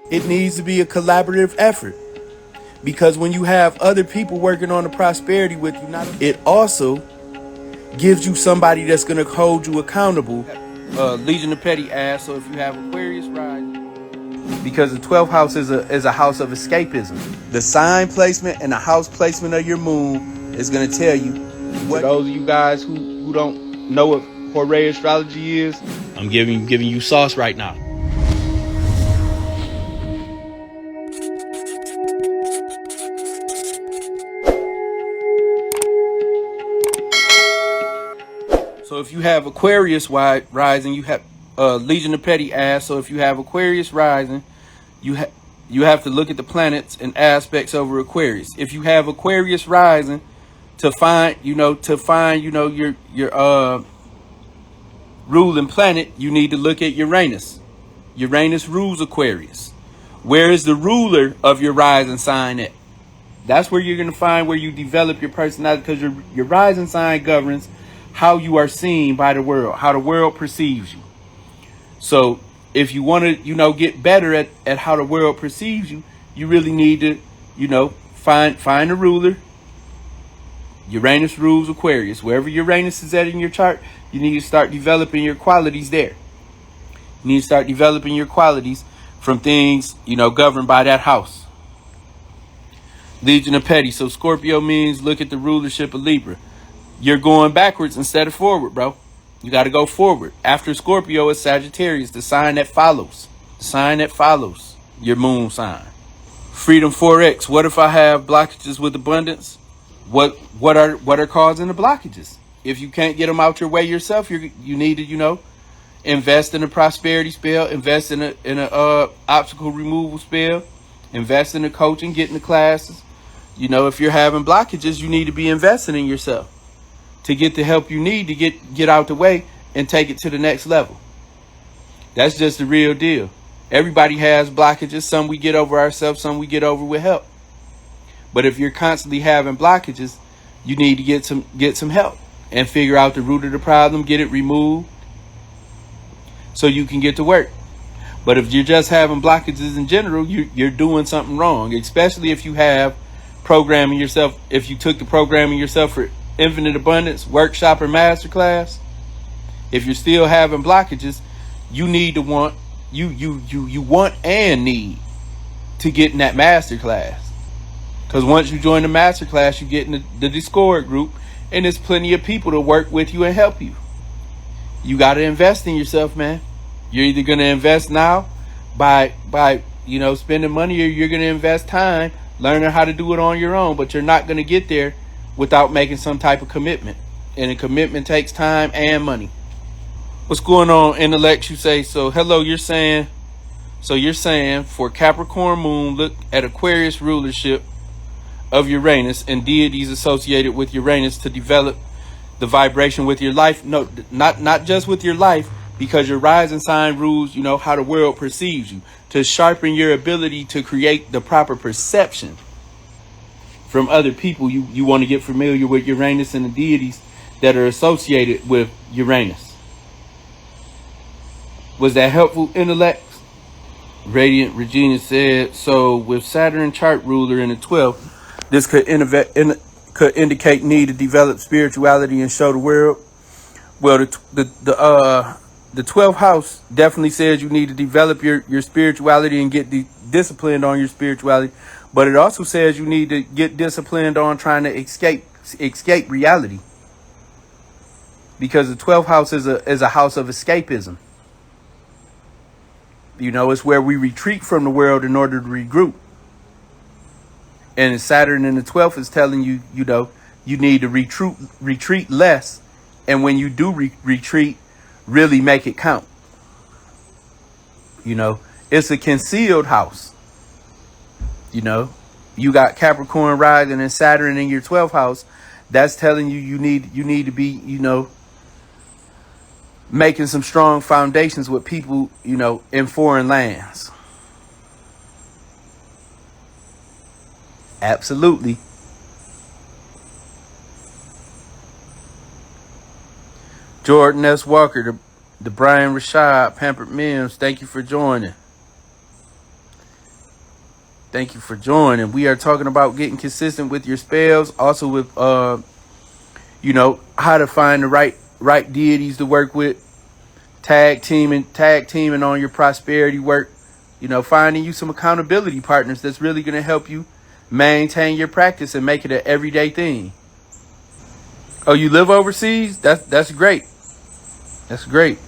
It needs to be a collaborative effort, because when you have other people working on the prosperity with you, it also gives you somebody that's going to hold you accountable. Legion of Petty asks, so if you have Aquarius rising, because the 12th house is a house of escapism. The sign placement and the house placement of your moon is going to tell you what. For those of you guys who don't know what Horae astrology is, I'm giving you sauce right now. So if you have Aquarius rising, you have Legion of Petty asks, so if you have Aquarius rising, you have to look at the planets and aspects over Aquarius. If you have Aquarius rising, to find your ruling planet, you need to look at Uranus. Uranus rules Aquarius. Where is the ruler of your rising sign at? That's where you're going to find where you develop your personality, because your rising sign governs how you are seen by the world, how the world perceives you. So if you want to, get better at how the world perceives you, you really need to, find a ruler. Uranus rules Aquarius. Wherever Uranus is at in your chart, you need to start developing your qualities there. You need to start developing your qualities from things, governed by that house. Legion of Petty. So Scorpio means look at the rulership of Libra. You're going backwards instead of forward, bro. You got to go forward. After Scorpio is Sagittarius, the sign that follows. The sign that follows your moon sign. Freedom 4X. What if I have blockages with abundance? What are causing the blockages? If you can't get them out your way yourself, you need to, invest in a prosperity spell, invest in a obstacle removal spell, invest in the coaching, get in the classes. If you're having blockages, you need to be investing in yourself to get the help you need to get out the way and take it to the next level. That's just the real deal. Everybody has blockages. Some we get over ourselves, some we get over with help. But if you're constantly having blockages, you need to get some help and figure out the root of the problem, get it removed so you can get to work. But if you're just having blockages in general, you're doing something wrong, especially if you have programming yourself. If you took the programming yourself for Infinite Abundance workshop or masterclass, if you're still having blockages, you need to want and need to get in that masterclass. Because once you join the masterclass, you get in the Discord group, and there's plenty of people to work with you and help you. You got to invest in yourself, man. You're either going to invest now by spending money, or you're going to invest time learning how to do it on your own. But you're not going to get there without making some type of commitment. And a commitment takes time and money. What's going on, Intellect? You say, so hello, you're saying for Capricorn moon, look at Aquarius rulership of Uranus and deities associated with Uranus to develop the vibration with your life. No, not just with your life, because your rising sign rules, how the world perceives you, to sharpen your ability to create the proper perception from other people. You want to get familiar with Uranus and the deities that are associated with Uranus. Was that helpful, Intellect? Radiant Regina said, so with Saturn chart ruler in the 12th, this could indicate need to develop spirituality and show the world. Well, the 12th house definitely says you need to develop your spirituality and get disciplined on your spirituality. But it also says you need to get disciplined on trying to escape reality. Because the 12th house is a house of escapism. It's where we retreat from the world in order to regroup. And Saturn in the 12th is telling you, you need to retreat less. And when you do retreat, really make it count. It's a concealed house. You got Capricorn rising and Saturn in your 12th house. That's telling you need to be, making some strong foundations with people, in foreign lands. Absolutely. Jordan S. Walker, the Brian Rashad, Pampered Mims, thank you for joining. Thank you for joining. We are talking about getting consistent with your spells, also with how to find the right deities to work with, tag teaming on your prosperity work, finding you some accountability partners that's really going to help you maintain your practice and make it an everyday thing. Oh, you live overseas? That's great. That's great.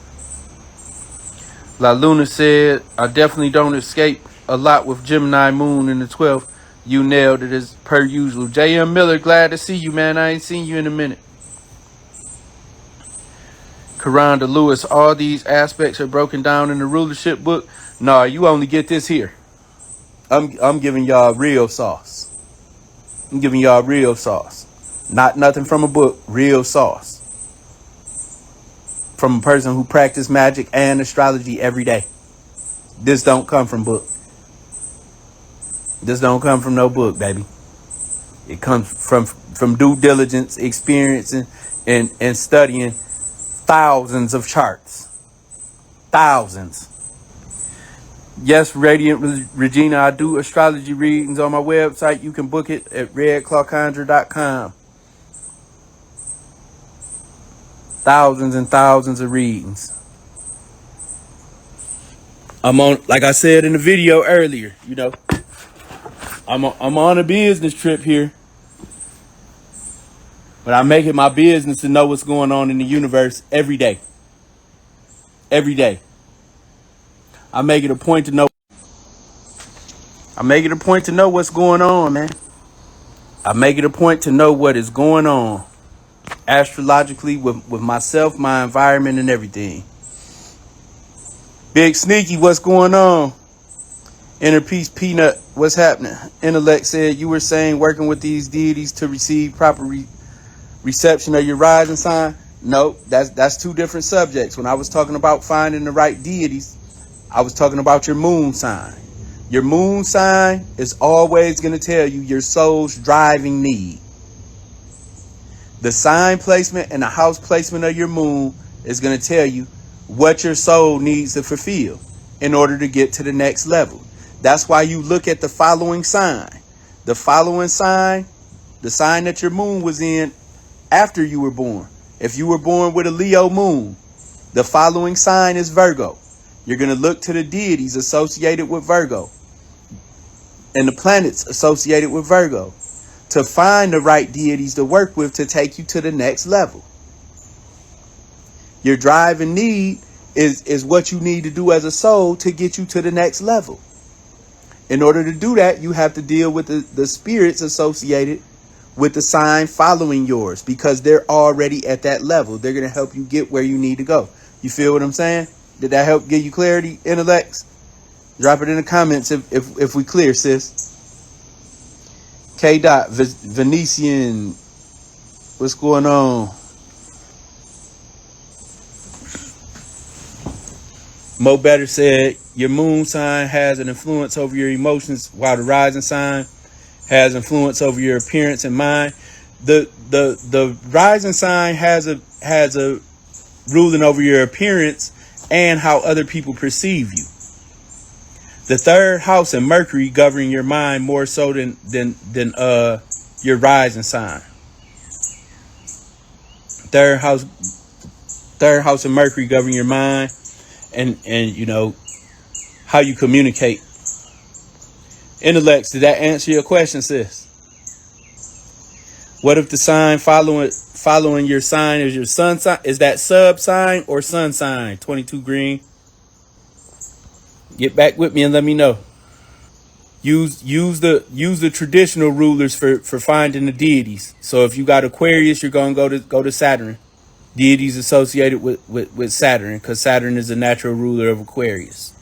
La Luna said, I definitely don't escape a lot with Gemini Moon in the 12th. You nailed it as per usual. J.M. Miller, glad to see you, man. I ain't seen you in a minute. Karanda Lewis, all these aspects are broken down in the rulership book. Nah, you only get this here. I'm giving y'all real sauce. I'm giving y'all real sauce. Not nothing from a book, real sauce. From a person who practice magic and astrology every day. This don't come from book. This don't come from no book, baby. It comes from due diligence, experiencing, and studying thousands of charts. Thousands. Yes, Radiant Regina, I do astrology readings on my website. You can book it at redclawconjure.com. Thousands and thousands of readings. I'm on, like I said in the video earlier, I'm on a business trip here. But I make it my business to know what's going on in the universe every day. Every day. I make it a point to know. I make it a point to know what's going on, man. I make it a point to know what is going on. Astrologically with myself, my environment, and everything. Big Sneaky, what's going on? Inner Peace Peanut, what's happening? Intellect said you were saying working with these deities to receive proper reception of your rising sign. No, that's two different subjects. When I was talking about finding the right deities, I was talking about your moon sign. Your moon sign is always going to tell you your soul's driving need. The sign placement and the house placement of your moon is going to tell you what your soul needs to fulfill in order to get to the next level. That's why you look at the following sign. The following sign, the sign that your moon was in after you were born. If you were born with a Leo moon, the following sign is Virgo. You're going to look to the deities associated with Virgo and the planets associated with Virgo to find the right deities to work with to take you to the next level. Your drive and need is what you need to do as a soul to get you to the next level. In order to do that, you have to deal with the spirits associated with the sign following yours because they're already at that level. They're going to help you get where you need to go. You feel what I'm saying? Did that help give you clarity, intellects? Drop it in the comments if we clear, sis. K. Venetian, what's going on? Mo Better said your moon sign has an influence over your emotions while the rising sign has influence over your appearance and mind. The rising sign has a ruling over your appearance and how other people perceive you. The third house and Mercury governing your mind more so than your rising sign. Third house and Mercury governing your mind and how you communicate. Intellects, did that answer your question, sis? What if the sign following your sign is your sun sign? Is that sub sign or sun sign? 22 green. Get back with me and let me know. Use the traditional rulers for finding the deities. So if you got Aquarius, you're gonna go to Saturn. Deities associated with Saturn, because Saturn is the natural ruler of Aquarius.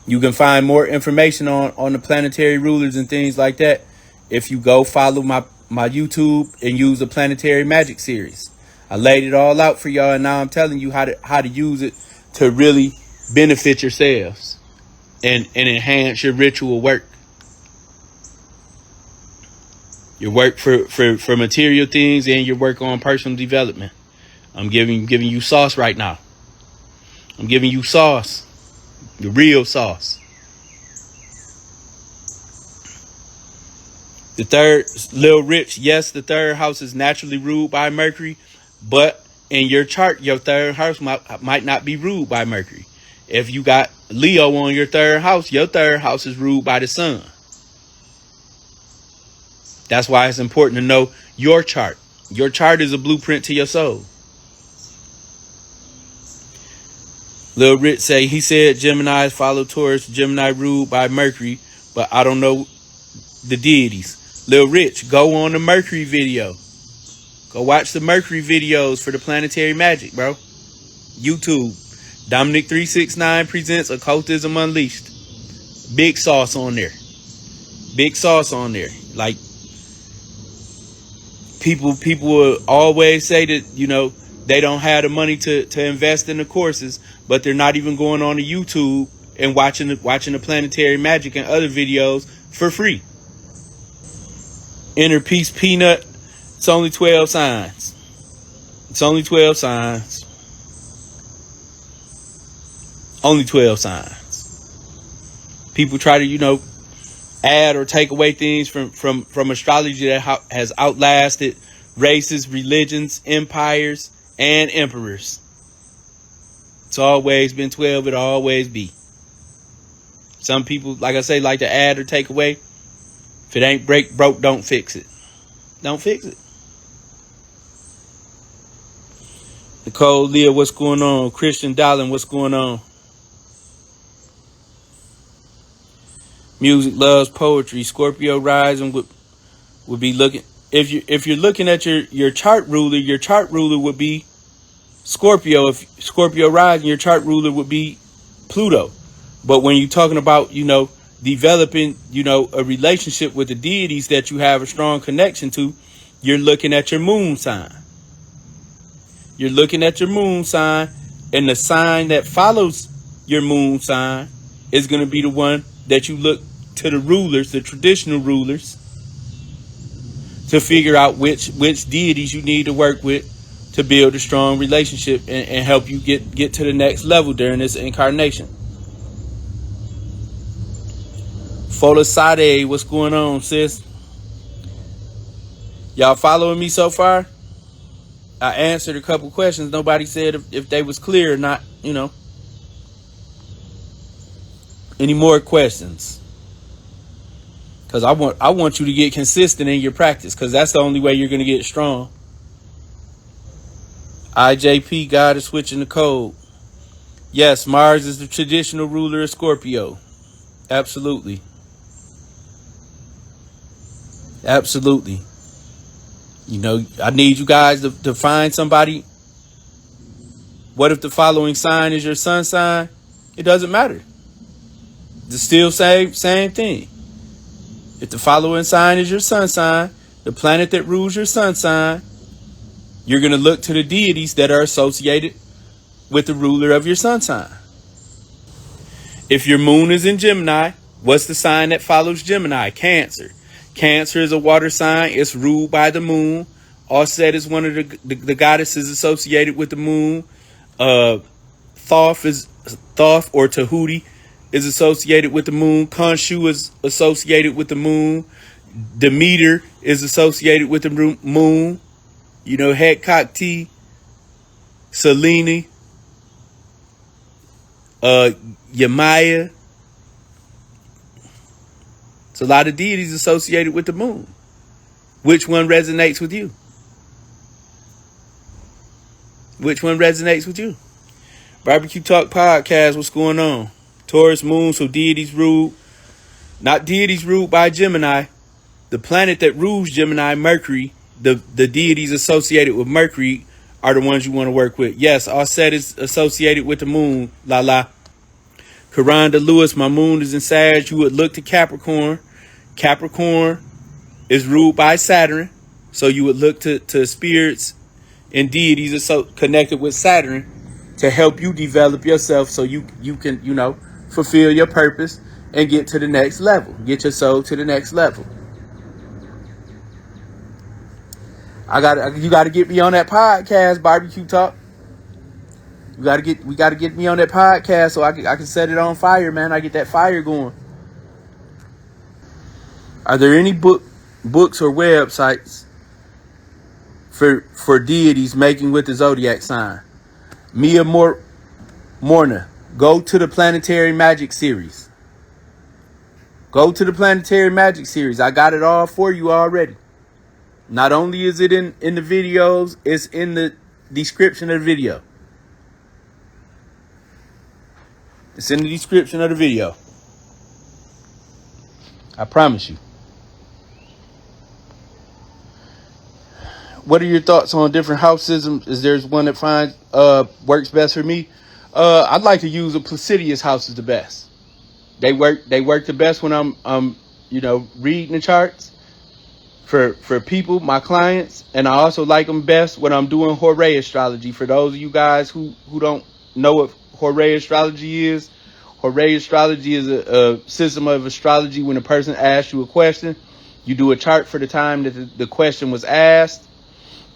You can find more information on the planetary rulers and things like that if you go follow my YouTube and use the Planetary Magic series. I laid it all out for y'all, and now I'm telling you how to use it to really benefit yourselves and enhance your ritual work. Your work for material things and your work on personal development. I'm giving you sauce right now. I'm giving you sauce. The real sauce. The third, Lil Rich, yes, the third house is naturally ruled by Mercury, but in your chart, your third house might not be ruled by Mercury. If you got Leo on your third house is ruled by the sun. That's why it's important to know your chart. Your chart is a blueprint to your soul. Lil Rich say, he said Geminis follow Taurus, Gemini ruled by Mercury, but I don't know the deities. Lil Rich, go on the Mercury video. Go watch the Mercury videos for the planetary magic, bro. YouTube. Dominec369 presents Occultism Unleashed. Big sauce on there. Big sauce on there. Like, people will always say that, you know, they don't have the money to invest in the courses, but they're not even going on the YouTube and watching the planetary magic and other videos for free. Inner Peace Peanut. It's only 12 signs. It's only 12 signs. Only 12 signs. People try to, you know, add or take away things from astrology that has outlasted races, religions, empires, and emperors. It's always been 12. It'll always be. Some people, like I say, like to add or take away. If it ain't broke, don't fix it. Don't fix it. Nicole Leah, what's going on? Christian Dallin, what's going on? Music loves poetry. Scorpio rising would be looking. If you're looking at your chart ruler would be Scorpio. If Scorpio rising, your chart ruler would be Pluto. But when you're talking about, you know, developing, you know, a relationship with the deities that you have a strong connection to, you're looking at your moon sign. You're looking at your moon sign, and the sign that follows your moon sign is going to be the one that you look to the rulers, the traditional rulers, to figure out which deities you need to work with to build a strong relationship and help you get to the next level during this incarnation. Folasade, what's going on, sis? Y'all following me so far? I answered a couple questions. Nobody said if they was clear or not, you know. Any more questions? Because I want you to get consistent in your practice, because that's the only way you're going to get strong. IJP, God is switching the code. Yes, Mars is the traditional ruler of Scorpio. Absolutely. Absolutely. You know, I need you guys to find somebody. What if the following sign is your sun sign? It doesn't matter. It's still same thing. If the following sign is your sun sign, the planet that rules your sun sign, you're going to look to the deities that are associated with the ruler of your sun sign. If your moon is in Gemini, what's the sign that follows Gemini? Cancer. Cancer is a water sign. It's ruled by the moon. Offset is one of the goddesses associated with the moon. Thoth or Tahuti is associated with the moon. Khonshu is associated with the moon. Demeter is associated with the moon. You know, Hecate, Selene, Yamaya. It's a lot of deities associated with the moon. Which one resonates with you? Which one resonates with you? Barbecue Talk Podcast, what's going on? Taurus moon, so deities ruled. Not deities ruled by Gemini. The planet that rules Gemini, Mercury, the deities associated with Mercury are the ones you want to work with. Yes, Offset is associated with the moon. Karanda Lewis, my moon is in Sag. You would look to Capricorn. Capricorn is ruled by Saturn. So you would look to spirits and deities are connected with Saturn to help you develop yourself so you can, you know, fulfill your purpose and get to the next level. Get your soul to the next level. You gotta get me on that podcast, Barbecue Talk. We gotta get me on that podcast so I can set it on fire, man. I get that fire going. Are there any books or websites for deities making with the zodiac sign. Mia Morna, go to the Planetary Magic series. Go to the Planetary Magic series. I got it all for you already. Not only is it in the videos, it's in the description of the video. It's in the description of the video. I promise you. What are your thoughts on different house systems? Is there one that works best for me? I'd like to use a Placidius house is the best. They work the best when I'm reading the charts for people, my clients, and I also like them best when I'm doing Horae astrology. For those of you guys who don't know what Horae astrology is a system of astrology. When a person asks you a question, you do a chart for the time that the question was asked.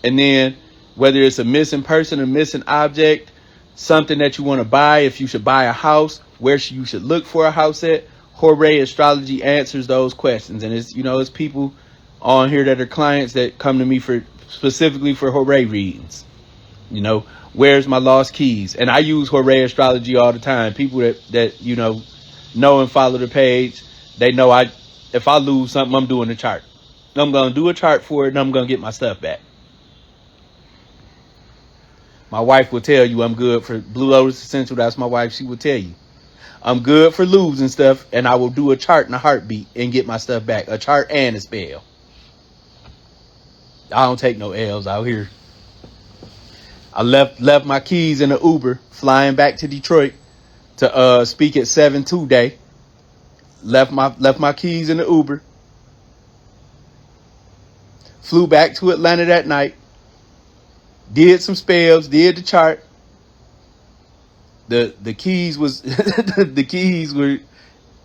And then whether it's a missing person, a missing object, something that you want to buy, if you should buy a house, where you should look for a house at, Horae astrology answers those questions. And it's people on here that are clients that come to me specifically for Horae readings. Where's my lost keys? And I use Horae astrology all the time. People that know and follow the page, they know if I lose something, I'm doing a chart. I'm going to do a chart for it, and I'm going to get my stuff back. My wife will tell you I'm good for Blue Lotus Essential. That's my wife. She will tell you I'm good for losing stuff, and I will do a chart in a heartbeat and get my stuff back. A chart and a spell. I don't take no L's out here. I left my keys in the Uber flying back to Detroit to speak at 7-2 day. Left my keys in the Uber. Flew back to Atlanta that night. Did some spells, did the chart. The keys was the keys were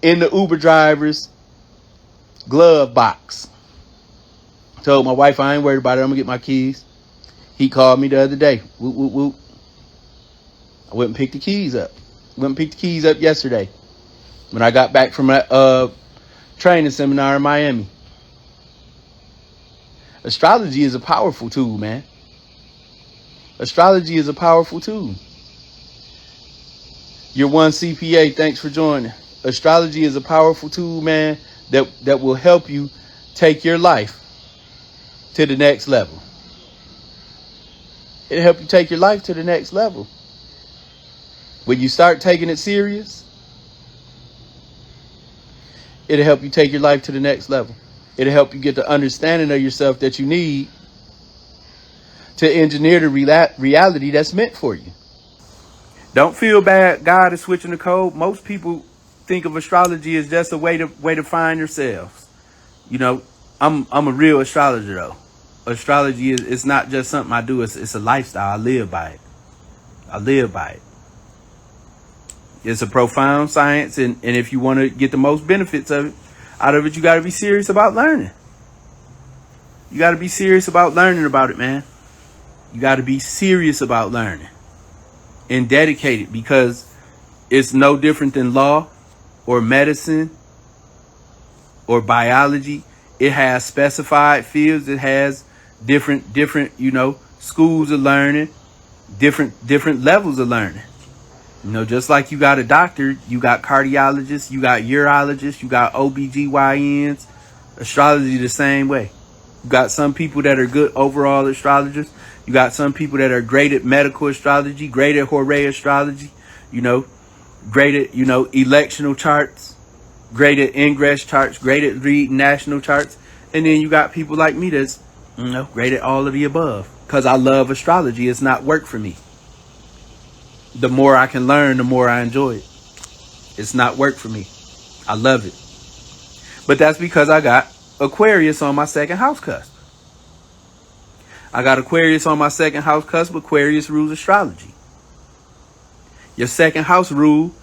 in the Uber driver's glove box. Told my wife I ain't worried about it. I'm gonna get my keys. He called me the other day. Whoop, whoop, whoop. I went and picked the keys up. Yesterday when I got back from a training seminar in Miami. Astrology is a powerful tool, man. Astrology is a powerful tool. You're one CPA. Thanks for joining. Astrology is a powerful tool, man, that will help you take your life to the next level. It'll help you take your life to the next level. When you start taking it serious, it'll help you take your life to the next level. It'll help you get the understanding of yourself that you need to engineer the reality that's meant for you. Don't feel bad. God is switching the code. Most people think of astrology as just a way to find yourselves. I'm a real astrologer though. Astrology it's not just something I do. It's a lifestyle. I live by it. It's a profound science, and if you want to get the most benefits out of it, you got to be serious about learning. You got to be serious about learning about it, man. You got to be serious about learning and dedicated, because it's no different than law or medicine or biology. It has specified fields. It has different, schools of learning, different levels of learning. Just like you got a doctor, you got cardiologists, you got urologists, you got OBGYNs. Astrology the same way. You got some people that are good overall astrologers. You got some people that are great at medical astrology, great at Horae astrology, great at, electional charts, great at ingress charts, great at reading national charts. And then you got people like me that's, great at all of the above. Because I love astrology. It's not work for me. The more I can learn, the more I enjoy it. It's not work for me. I love it. But that's because I got Aquarius on my second house cusp. Aquarius rules astrology. Your second house rules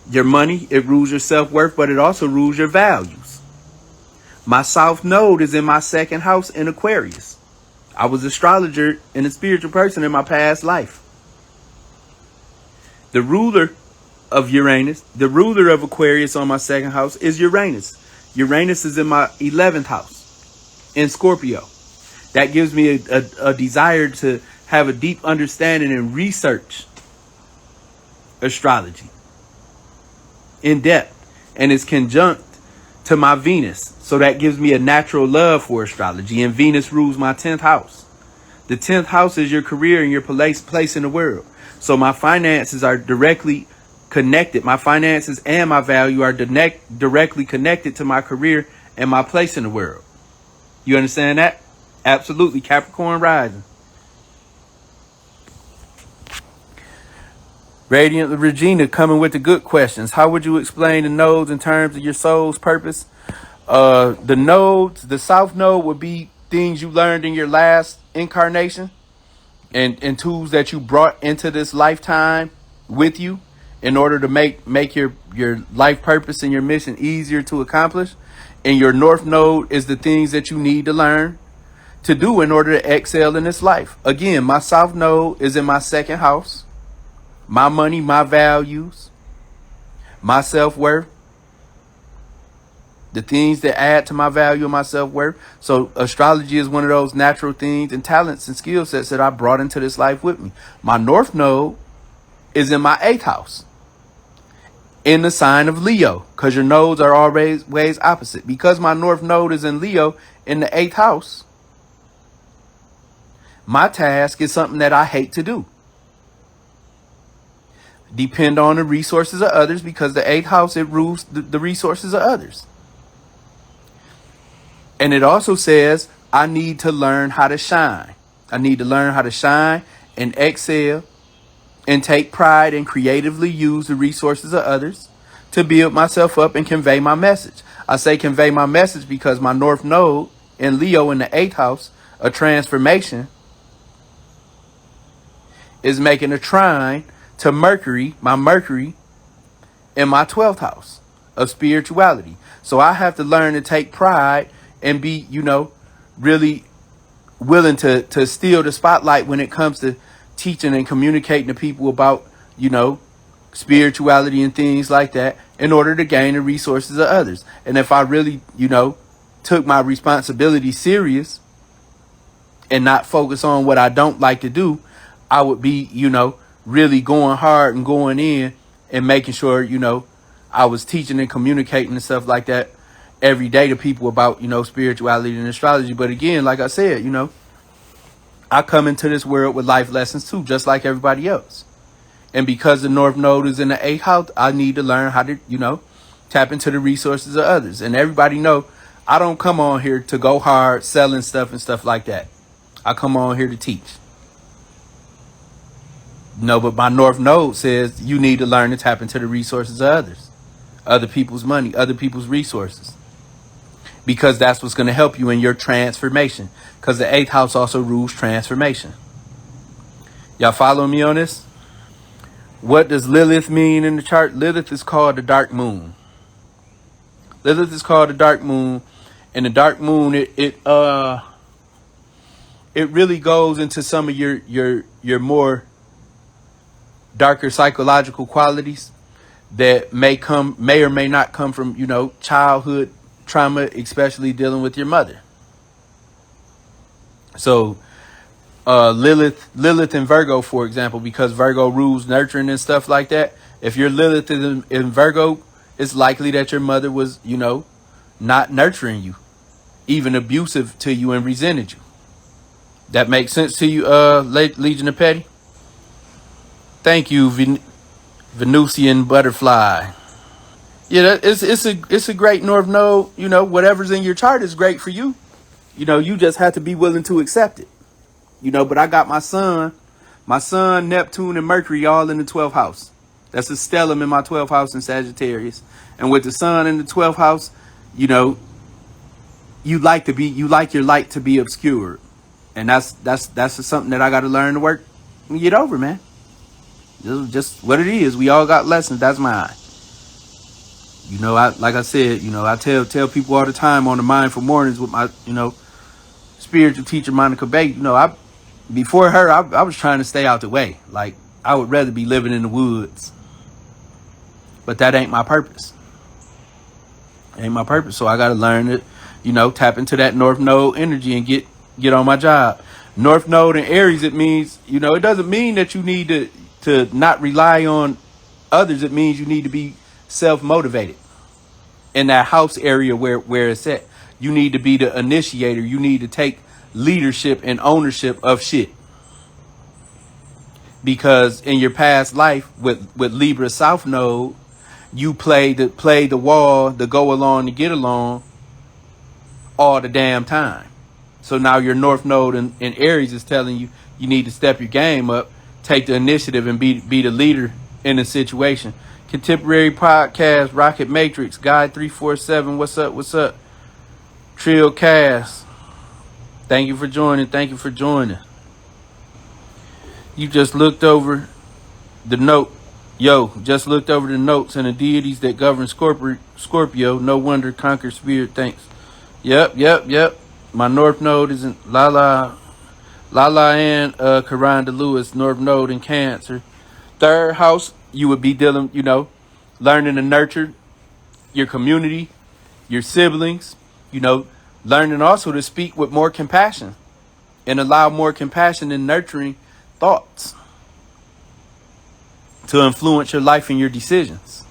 your money. It rules your self-worth, but it also rules your values. My South Node is in my second house in Aquarius. I was an astrologer and a spiritual person in my past life. The ruler of Uranus, the ruler of Aquarius on my second house is Uranus. Uranus is in my 11th house. in Scorpio. That gives me a desire to have a deep understanding and research astrology in depth. And it's conjunct to my Venus. So that gives me a natural love for astrology. And Venus rules my 10th house. The 10th house is your career and your place in the world. So my finances are directly connected. My finances and my value are directly connected to my career and my place in the world. You understand that? Absolutely. Capricorn rising. Radiant Regina coming with the good questions. How would you explain the nodes in terms of your soul's purpose? The nodes, the south node would be things you learned in your last incarnation and tools that you brought into this lifetime with you in order to make your life purpose and your mission easier to accomplish. And your north node is the things that you need to learn to do in order to excel in this life. Again, my south node is in my 2nd house. My money, my values, my self-worth, the things that add to my value and my self-worth. So astrology is one of those natural things and talents and skill sets that I brought into this life with me. My north node is in my 8th house, in the sign of Leo, because your nodes are always ways opposite. Because my north node is in Leo in the 8th house, my task is something that I hate to do. Depend on the resources of others, because the 8th house, it rules the resources of others. And it also says I need to learn how to shine. I need to learn how to shine and excel and take pride and creatively use the resources of others to build myself up and convey my message. I say convey my message because my north node in Leo in the 8th house, a transformation, is making a trine to Mercury, my Mercury, in my 12th house of spirituality. So I have to learn to take pride and be, really willing to steal the spotlight when it comes to teaching and communicating to people about, spirituality and things like that in order to gain the resources of others. And if I really, took my responsibility serious and not focus on what I don't like to do, I would be, really going hard and going in and making sure, I was teaching and communicating and stuff like that every day to people about, spirituality and astrology. But again, like I said, I come into this world with life lessons too, just like everybody else. And because the north node is in the 8th house, I need to learn how to, tap into the resources of others. And everybody know I don't come on here to go hard selling stuff and stuff like that. I come on here to teach. But my north node says you need to learn to tap into the resources of others, other people's money, other people's resources, because that's what's going to help you in your transformation, because the 8th house also rules transformation. Y'all follow me on this? What does Lilith mean in the chart? Lilith is called the dark moon. Lilith is called the dark moon, and the dark moon, it really goes into some of your more darker psychological qualities that may or may not come from, childhood trauma, especially dealing with your mother. So Lilith in Virgo, for example, because Virgo rules nurturing and stuff like that. If your Lilith is in Virgo, it's likely that your mother was, not nurturing you, even abusive to you and resented you. That makes sense to you, Legion of Petty? Thank you, Venusian butterfly. Yeah, it's a great north node. Whatever's in your chart is great for you. You just have to be willing to accept it. But I got my sun, Neptune, and Mercury all in the 12th house. That's a stellium in my 12th house in Sagittarius. And with the sun in the 12th house, you like your light to be obscured. And that's something that I got to learn to work and get over, man. Just what it is. We all got lessons. That's mine. Like I said, I tell people all the time on the Mindful Mornings with my, spiritual teacher, Monica Bay, before her, I was trying to stay out the way. Like, I would rather be living in the woods. But that ain't my purpose. It ain't my purpose. So I got to learn You know, tap into that North Node energy and get on my job. North Node in Aries, it means, you know, it doesn't mean that you need to not rely on others. It means you need to be self-motivated in that house area where it's at. You need to be the initiator. You need to take leadership and ownership of shit. Because in your past life with Libra South Node, you played the wall, the go along to get along all the damn time. So now your North Node in Aries is telling you you need to step your game up, take the initiative, and be the leader in the situation. Contemporary Podcast, Rocket Matrix, Guy 347, what's up? Trill Cast, thank you for joining. You just looked over the note. Just looked over the notes and the deities that govern Scorpio. No wonder conquer spirit thanks. Yep. My North Node is in Lala and Karanda Lewis, North Node in Cancer. Third house, you would be dealing, you know, learning to nurture your community, your siblings, you know, learning also to speak with more compassion and allow more compassion and nurturing thoughts to influence your life and your decisions.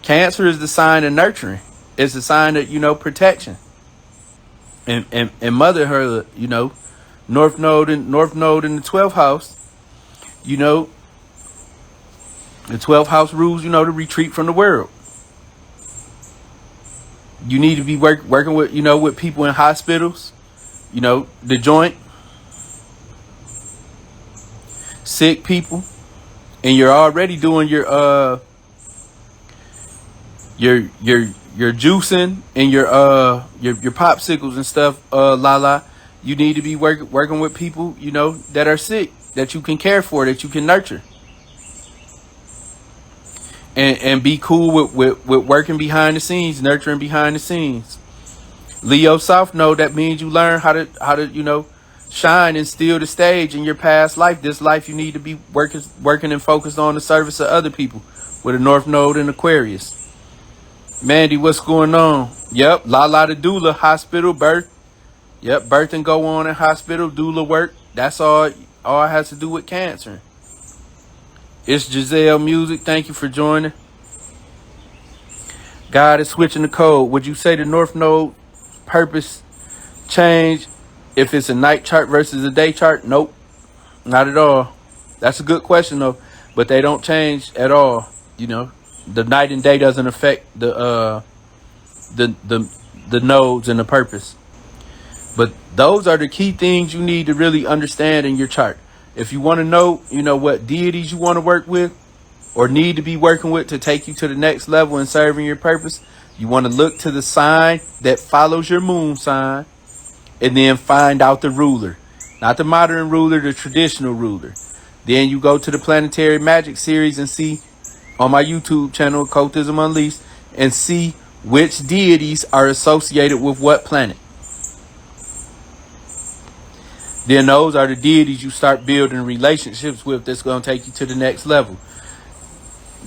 Cancer is the sign of nurturing. It's the sign of, you know, protection. And motherhood, you know, North Node in the 12th house, you know, the 12th house rules, you know, to retreat from the world. You need to be working with, you know, with people in hospitals, you know, the joint, sick people, and you're already doing your juicing and your popsicles and stuff, Lala. You need to be working with people, you know, that are sick, that you can care for, that you can nurture. And be cool with working behind the scenes, nurturing behind the scenes. Leo South Node, that means you learn how to, you know, shine and steal the stage in your past life. This life you need to be working and focused on the service of other people with a North Node in Aquarius. Mandy, what's going on? Yep, Lala the doula, hospital, birth. Yep, birth and go on in hospital, doula work. That's all it has to do with Cancer. It's Giselle Music. Thank you for joining. God is switching the code. Would you say the North Node purpose change if it's a night chart versus a day chart? Nope, not at all. That's a good question though, but they don't change at all. You know, the night and day doesn't affect the nodes and the purpose. But those are the key things you need to really understand in your chart. If you want to know, you know, what deities you want to work with or need to be working with to take you to the next level in serving your purpose, you want to look to the sign that follows your moon sign and then find out the ruler. Not the modern ruler, the traditional ruler. Then you go to the Planetary Magic series and see on my YouTube channel, Occultism Unleashed, and see which deities are associated with what planet. Then those are the deities you start building relationships with that's going to take you to the next level.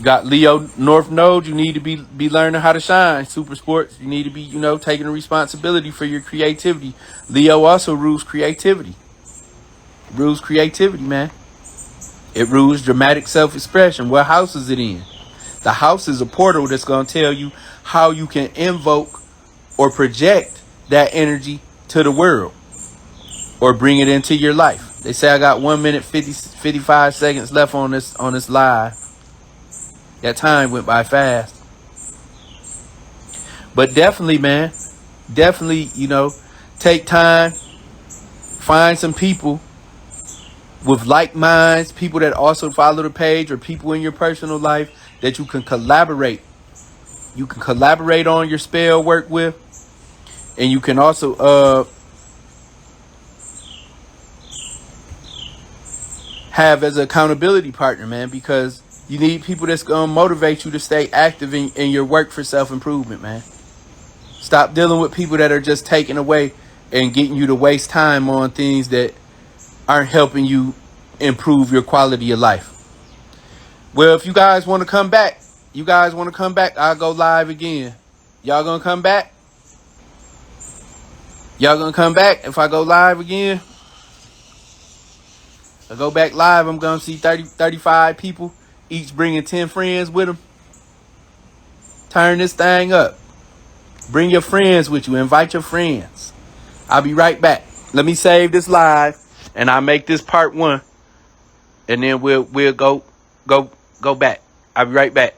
Got Leo North Node, you need to be learning how to shine. Super sports, you need to be, you know, taking the responsibility for your creativity. Leo also rules creativity. Rules creativity, man. It rules dramatic self-expression. What house is it in? The house is a portal that's going to tell you how you can invoke or project that energy to the world or bring it into your life. They say I got 1 minute 55 seconds left on this live. That time went by fast. But definitely, man, you know, take time, find some people with like minds, people that also follow the page, or people in your personal life that you can collaborate. You can collaborate on your spell work with, and you can also have as an accountability partner, man, because you need people that's going to motivate you to stay active in your work for self-improvement, man. Stop dealing with people that are just taking away and getting you to waste time on things that aren't helping you improve your quality of life. Well, if you guys want to come back, I'll go live again. Y'all gonna come back? Y'all gonna come back if I go live again? If I go back live, I'm gonna see 35 people, each bringing 10 friends with them. Turn this thing up. Bring your friends with you. Invite your friends. I'll be right back. Let me save this live, and I'll make this part 1, and then we'll go back. I'll be right back.